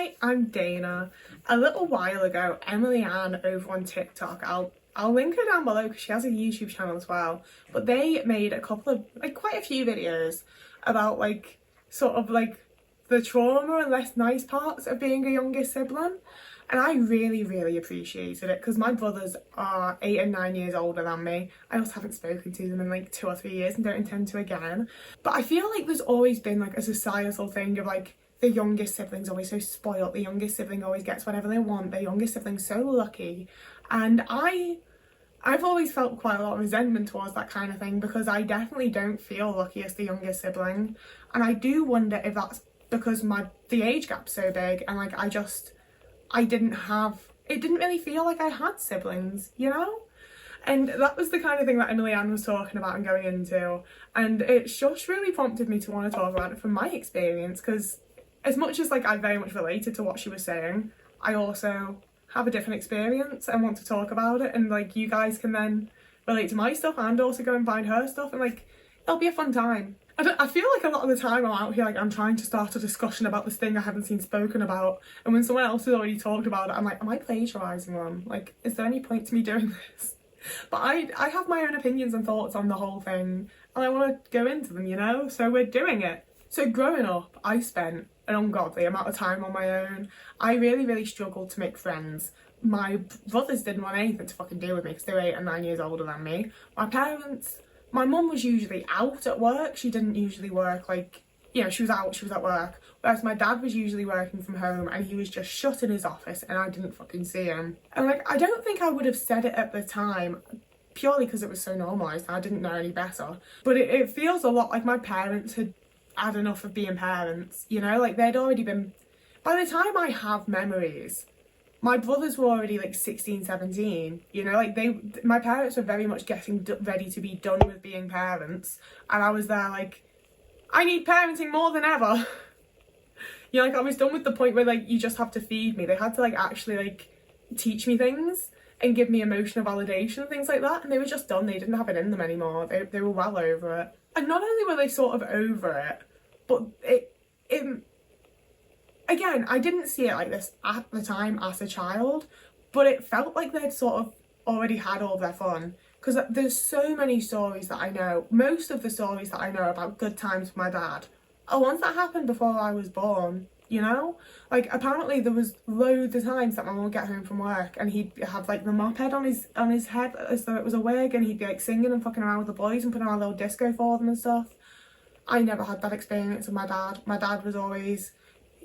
Hi, I'm Dana. A little while ago, Emily Ann over on TikTok, I'll link her down below because she has a YouTube channel as well, but they made a couple of, quite a few videos about, sort of, the trauma and less nice parts of being a younger sibling. And I really, really appreciated it because my brothers are 8 and 9 years older than me. I also haven't spoken to them in 2 or 3 years and don't intend to again. But I feel like there's always been a societal thing of the youngest sibling's always so spoilt, the youngest sibling always gets whatever they want, the youngest sibling's so lucky. And I've always felt quite a lot of resentment towards that kind of thing because I definitely don't feel lucky as the youngest sibling. And I do wonder if that's because the age gap's so big and it didn't really feel like I had siblings, you know? And that was the kind of thing that Emily Ann was talking about and going into. And it just really prompted me to want to talk about it from my experience because as much as I very much related to what she was saying, I also have a different experience and want to talk about it. And you guys can then relate to my stuff and also go and find her stuff. And it'll be a fun time. I feel a lot of the time I'm out here I'm trying to start a discussion about this thing I haven't seen spoken about, and when someone else has already talked about it I'm am I plagiarising them? Is there any point to me doing this? But I have my own opinions and thoughts on the whole thing and I want to go into them, you know, so we're doing it. So growing up I spent an ungodly amount of time on my own. I really, really struggled to make friends. My brothers didn't want anything to fucking do with me because they were 8 and 9 years older than me. My mum was usually out at work. She didn't usually work she was out, she was at work. Whereas my dad was usually working from home and he was just shut in his office and I didn't fucking see him. And I don't think I would have said it at the time purely because it was so normalised and I didn't know any better. But it feels a lot like my parents had enough of being parents, you know? They'd already been... By the time I have memories, my brothers were already 16, 17, you know, my parents were very much getting ready to be done with being parents. And I was there I need parenting more than ever. You know, I was done with the point where you just have to feed me. They had to actually teach me things and give me emotional validation and things like that. And they were just done. They didn't have it in them anymore. They were well over it. And not only were they sort of over it, but again, I didn't see it like this at the time as a child, but it felt like they'd sort of already had all their fun. Because there's so many stories that I know. Most of the stories that I know about good times with my dad are ones that happened before I was born, you know? Apparently there was loads of times that my mum would get home from work and he'd have the moped on his head as though it was a wig, and he'd be singing and fucking around with the boys and putting on a little disco for them and stuff. I never had that experience with my dad. My dad was always...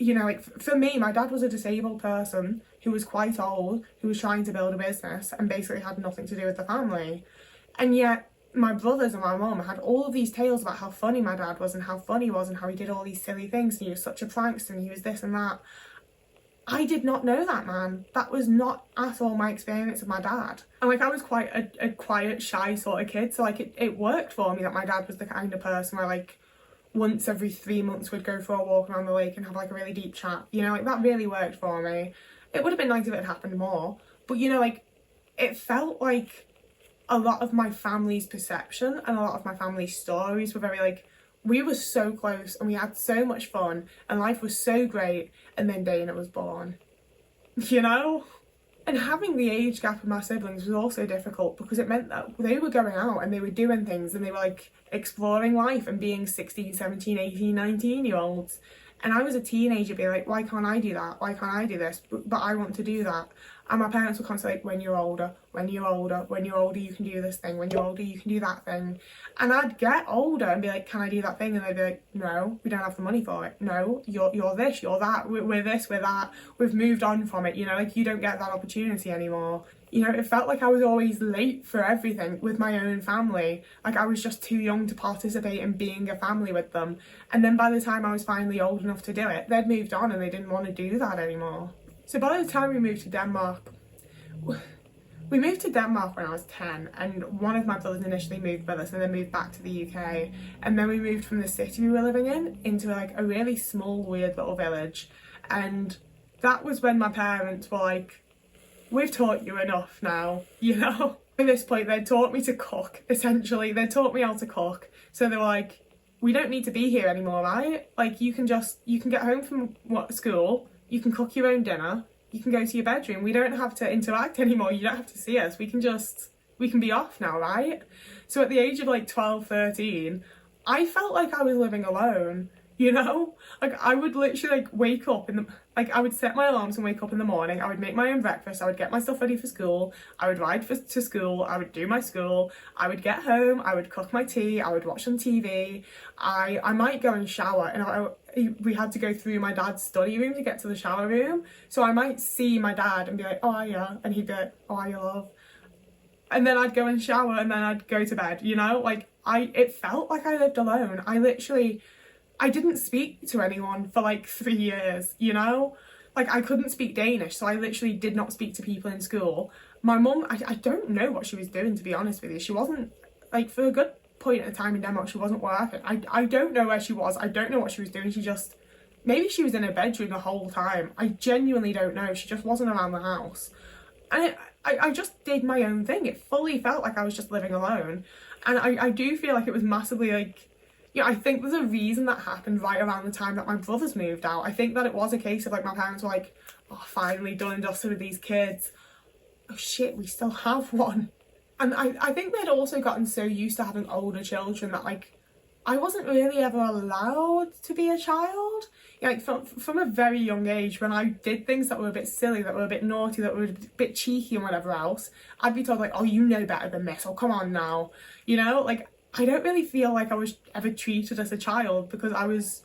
You know, for me, my dad was a disabled person who was quite old, who was trying to build a business and basically had nothing to do with the family. And yet my brothers and my mum had all of these tales about how funny my dad was and how funny he was and how he did all these silly things and he was such a prankster and he was this and that. I did not know that man. That was not at all my experience with my dad. And I was quite a quiet, shy sort of kid, so it worked for me that my dad was the kind of person where once every 3 months we'd go for a walk around the lake and have a really deep chat, you know, that really worked for me. It would have been nice if it had happened more, but you know, it felt like a lot of my family's perception and a lot of my family's stories were very we were so close and we had so much fun and life was so great, and then Dana was born, you know? And having the age gap with my siblings was also difficult because it meant that they were going out and they were doing things and they were exploring life and being 16, 17, 18, 19-year-olds. And I was a teenager being why can't I do that? Why can't I do this? But I want to do that. And my parents were constantly when you're older, when you're older, when you're older you can do this thing, when you're older you can do that thing. And I'd get older and be can I do that thing? And they'd be no, we don't have the money for it. No, you're this, you're that, we're this, we're that. We've moved on from it, you know, you don't get that opportunity anymore. You know, it felt like I was always late for everything with my own family. I was just too young to participate in being a family with them. And then by the time I was finally old enough to do it, they'd moved on and they didn't want to do that anymore. So by the time we moved to Denmark, we moved to Denmark when I was 10, and one of my brothers initially moved with us and then moved back to the UK. And then we moved from the city we were living in into a really small, weird little village. And that was when my parents were we've taught you enough now, you know? At this point, they'd taught me to cook, essentially. They taught me how to cook. So they were we don't need to be here anymore, right? You can get home from school, you can cook your own dinner, you can go to your bedroom. We don't have to interact anymore. You don't have to see us. We can be off now, right? So at the age of like 12, 13, I felt like I was living alone, you know? Like I would literally like wake up like I would set my alarms and wake up in the morning. I would make my own breakfast. I would get my stuff ready for school. I would ride to school. I would do my school. I would get home. I would cook my tea. I would watch some TV. I might go and shower, and we had to go through my dad's study room to get to the shower room. So I might see my dad and be like, oh yeah, and he'd be like, oh yeah, love. And then I'd go and shower, and then I'd go to bed, you know? Like it felt like I lived alone. I didn't speak to anyone for like 3 years, you know? Like I couldn't speak Danish, so I literally did not speak to people in school. My mum, I don't know what she was doing, to be honest with you. She wasn't, like, for a good point in time in Denmark, she wasn't working. I don't know where she was. I don't know what she was doing. Maybe she was in her bedroom the whole time. I genuinely don't know. She just wasn't around the house. And I just did my own thing. It fully felt like I was just living alone. And I do feel like it was massively like, yeah, I think there's a reason that happened right around the time that my brothers moved out. I think that it was a case of like my parents were like, oh, finally done and dusted with these kids. Oh shit, we still have one. And I think they'd also gotten so used to having older children that like I wasn't really ever allowed to be a child. Yeah, like from a very young age, when I did things that were a bit silly, that were a bit naughty, that were a bit cheeky and whatever else, I'd be told like, oh, you know better than this, oh come on now. You know, like I don't really feel like I was ever treated as a child, because I was,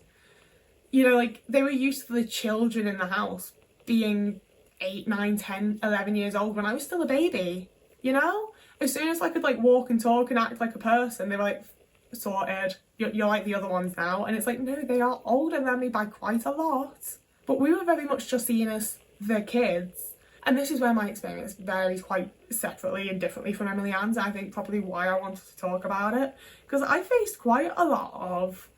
you know, like they were used to the children in the house being 8, 9, 10, 11 years old when I was still a baby, you know? As soon as I could like walk and talk and act like a person, they were like, sorted, you're like the other ones now. And it's like, no, they are older than me by quite a lot. But we were very much just seen as the kids. And this is where my experience varies quite separately and differently from Emily Ann's. I think probably why I wanted to talk about it, because I faced quite a lot of,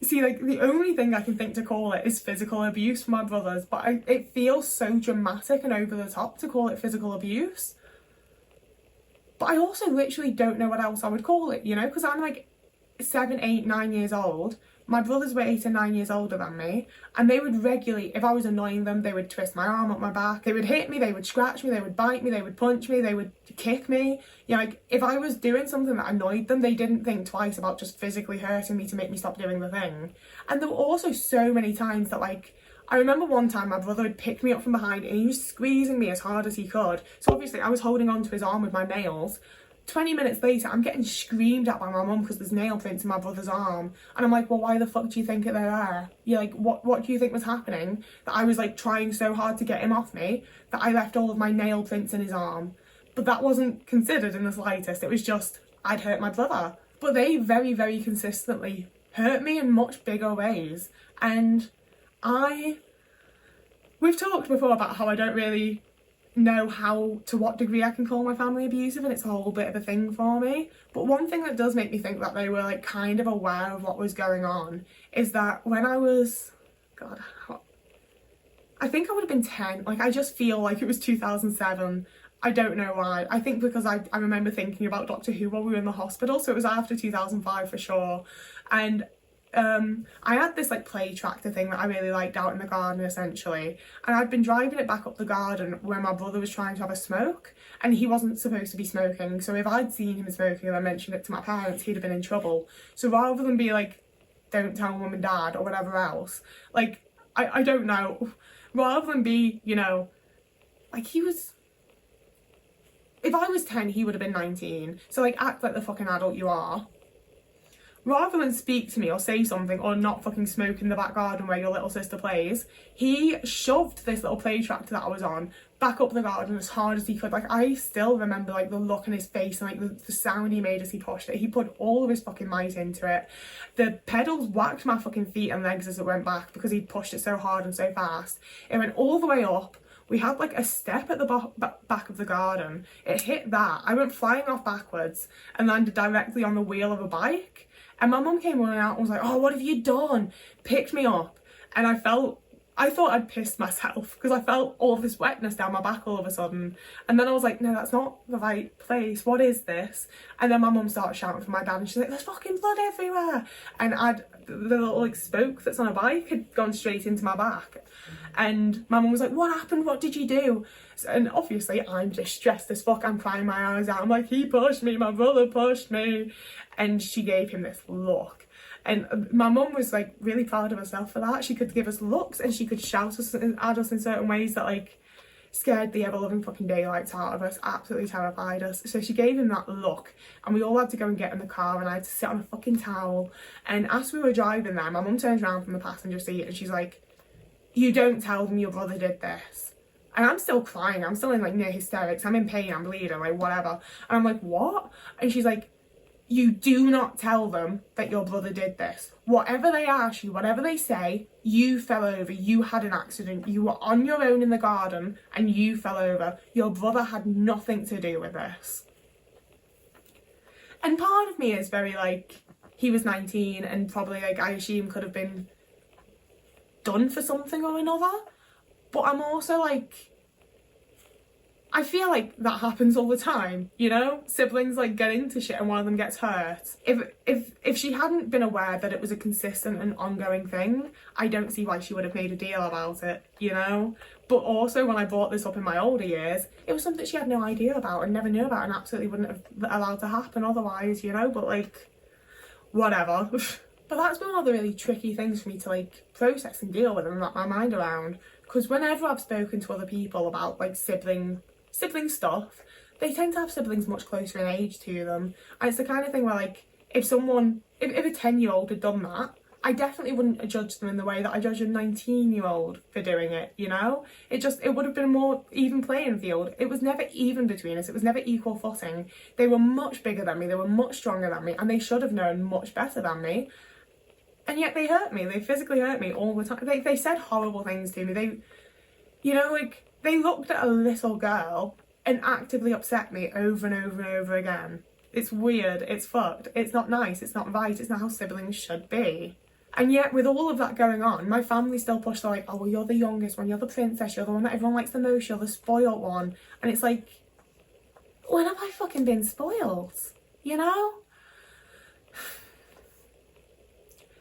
see, like the only thing I can think to call it is physical abuse from my brothers, but it feels so dramatic and over the top to call it physical abuse. But I also literally don't know what else I would call it, you know, because I'm like 7, 8, 9 years old. My brothers were 8 and 9 years older than me, and they would regularly, if I was annoying them, they would twist my arm up my back, they would hit me, they would scratch me, they would bite me, they would punch me, they would kick me. You know, like if I was doing something that annoyed them, they didn't think twice about just physically hurting me to make me stop doing the thing. And there were also so many times that like, I remember one time my brother had picked me up from behind and he was squeezing me as hard as he could. So obviously I was holding on to his arm with my nails. 20 minutes later, I'm getting screamed at by my mum because there's nail prints in my brother's arm. And I'm like, well, why the fuck do you think they're there? You're like, what do you think was happening? That I was like trying so hard to get him off me that I left all of my nail prints in his arm. But that wasn't considered in the slightest. It was just, I'd hurt my brother. But they very, very consistently hurt me in much bigger ways. And we've talked before about how I don't really know to what degree I can call my family abusive, and it's a whole bit of a thing for me. But one thing that does make me think that they were like kind of aware of what was going on is that when I was, God, I think I would have been 10. Like I just feel like it was 2007. I don't know why. I think because I remember thinking about Doctor Who while we were in the hospital, so it was after 2005 for sure. And I had this like play tractor thing that I really liked out in the garden essentially, and I'd been driving it back up the garden where my brother was trying to have a smoke, and he wasn't supposed to be smoking, so if I'd seen him smoking and I mentioned it to my parents, he'd have been in trouble. So rather than be like, don't tell mum and dad or whatever else, like I don't know, rather than be, you know, like he was, if I was 10 he would have been 19, so like act like the fucking adult you are. Rather than speak to me or say something or not fucking smoke in the back garden where your little sister plays, he shoved this little play tractor that I was on back up the garden as hard as he could. Like I still remember like the look on his face and like the sound he made as he pushed it. He put all of his fucking might into it. The pedals whacked my fucking feet and legs as it went back because he pushed it so hard and so fast. It went all the way up. We had like a step at the back of the garden. It hit that. I went flying off backwards and landed directly on the wheel of a bike. And my mum came running out and was like, oh, what have you done? Picked me up. And I felt I thought I'd pissed myself because I felt all this wetness down my back all of a sudden. And then I was like, no, that's not the right place. What is this? And then my mum started shouting for my dad and she's like, there's fucking blood everywhere. And the little like spoke that's on a bike had gone straight into my back. And my mum was like, what happened? What did you do? And obviously I'm distressed as fuck. I'm crying my eyes out. I'm like, he pushed me, my brother pushed me. And she gave him this look. And my mum was like really proud of herself for that. She could give us looks and she could shout us at us in certain ways that like scared the ever loving fucking daylights out of us, absolutely terrified us. So she gave him that look and we all had to go and get in the car and I had to sit on a fucking towel. And as we were driving there, my mum turns around from the passenger seat and she's like, you don't tell them your brother did this. And I'm still crying, I'm still in like near hysterics, I'm in pain, I'm bleeding, like whatever. And I'm like, what? And she's like, you do not tell them that your brother did this. Whatever they ask you, whatever they say, you fell over, you had an accident, you were on your own in the garden and you fell over. Your brother had nothing to do with this. And part of me is very like, he was 19 and probably like I assume could have been done for something or another. But I'm also like, I feel like that happens all the time, you know? Siblings like get into shit and one of them gets hurt. If she hadn't been aware that it was a consistent and ongoing thing, I don't see why she would have made a deal about it, you know? But also when I brought this up in my older years, it was something she had no idea about and never knew about and absolutely wouldn't have allowed to happen otherwise, you know? But like, whatever. But that's been one of the really tricky things for me to like process and deal with and wrap my mind around. Because whenever I've spoken to other people about like sibling stuff, they tend to have siblings much closer in age to them. And it's the kind of thing where like, if a 10-year-old had done that, I definitely wouldn't judge them in the way that I judge a 19-year-old for doing it, you know? It would have been a more even playing field. It was never even between us, it was never equal footing. They were much bigger than me, they were much stronger than me, and they should have known much better than me. And yet they hurt me, they physically hurt me all the time. They said horrible things to me. They, you know, like, they looked at a little girl and actively upset me over and over and over again. It's weird, it's fucked, it's not nice, it's not right, it's not how siblings should be. And yet with all of that going on, my family still push the like, oh well, you're the youngest one, you're the princess, you're the one that everyone likes the most, you're the spoiled one. And it's like, when have I fucking been spoiled? You know?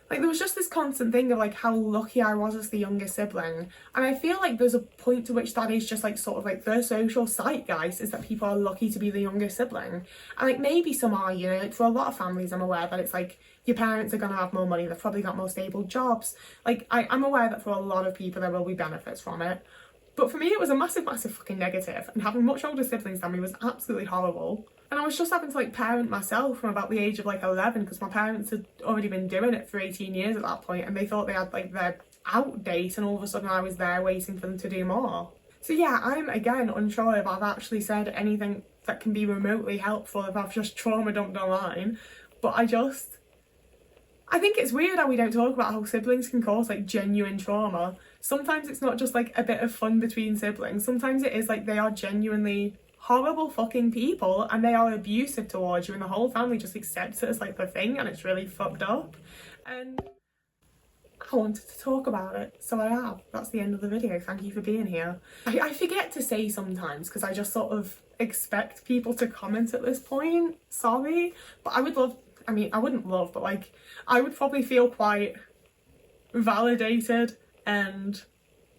Like, there was just this constant thing of like how lucky I was as the youngest sibling, and I feel like there's a point to which that is just like sort of like the social zeitgeist is that people are lucky to be the youngest sibling. And like maybe some are, you know, like for a lot of families I'm aware that it's like your parents are gonna have more money, they've probably got more stable jobs. Like I'm aware that for a lot of people there will be benefits from it. But for me it was a massive fucking negative, and having much older siblings than me was absolutely horrible. And I was just having to like parent myself from about the age of like 11 because my parents had already been doing it for 18 years at that point and they thought they had like their out date, and all of a sudden I was there waiting for them to do more. So yeah, I'm again unsure if I've actually said anything that can be remotely helpful, if I've just trauma dumped online. But I think it's weird how we don't talk about how siblings can cause like genuine trauma. Sometimes it's not just like a bit of fun between siblings, sometimes it is like they are genuinely horrible fucking people and they are abusive towards you and the whole family just accepts it as like the thing, and it's really fucked up. And I wanted to talk about it, so I have. That's the end of the video. Thank you for being here. I forget to say sometimes because I just sort of expect people to comment at this point. Sorry, but I would love, I mean, I wouldn't love, but like I would probably feel quite validated and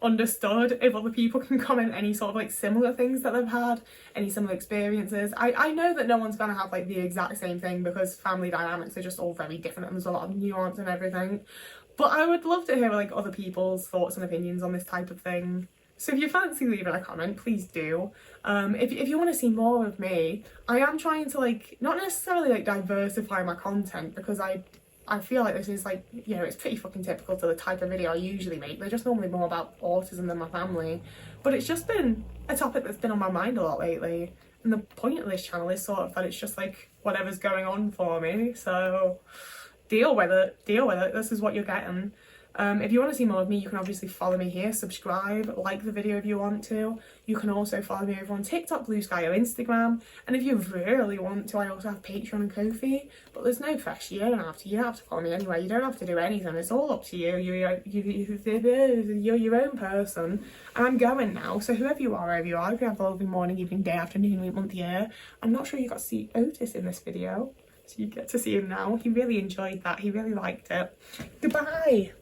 understood if other people can comment any sort of like similar things that they've had, any similar experiences. I know that no one's gonna have like the exact same thing because family dynamics are just all very different and there's a lot of nuance and everything, but I would love to hear like other people's thoughts and opinions on this type of thing. So if you fancy leaving a comment, please do. If you want to see more of me, I am trying to like not necessarily like diversify my content because I feel like this is like, you know, it's pretty fucking typical to the type of video I usually make. They're just normally more about autism than my family. But it's just been a topic that's been on my mind a lot lately. And the point of this channel is sort of that it's just like whatever's going on for me. So deal with it, this is what you're getting. If you want to see more of me, you can obviously follow me here, subscribe, like the video if you want to. You can also follow me over on TikTok, Blue Sky or Instagram. And if you really want to, I also have Patreon and Ko-fi. But there's no pressure, you don't have to follow me anyway. You don't have to do anything, it's all up to you. You're your own person. And I'm going now, so whoever you are, wherever you are, if you have a lovely morning, evening, day, afternoon, week, month, year. I'm not sure you got to see Otis in this video, so you get to see him now. He really enjoyed that, he really liked it. Goodbye!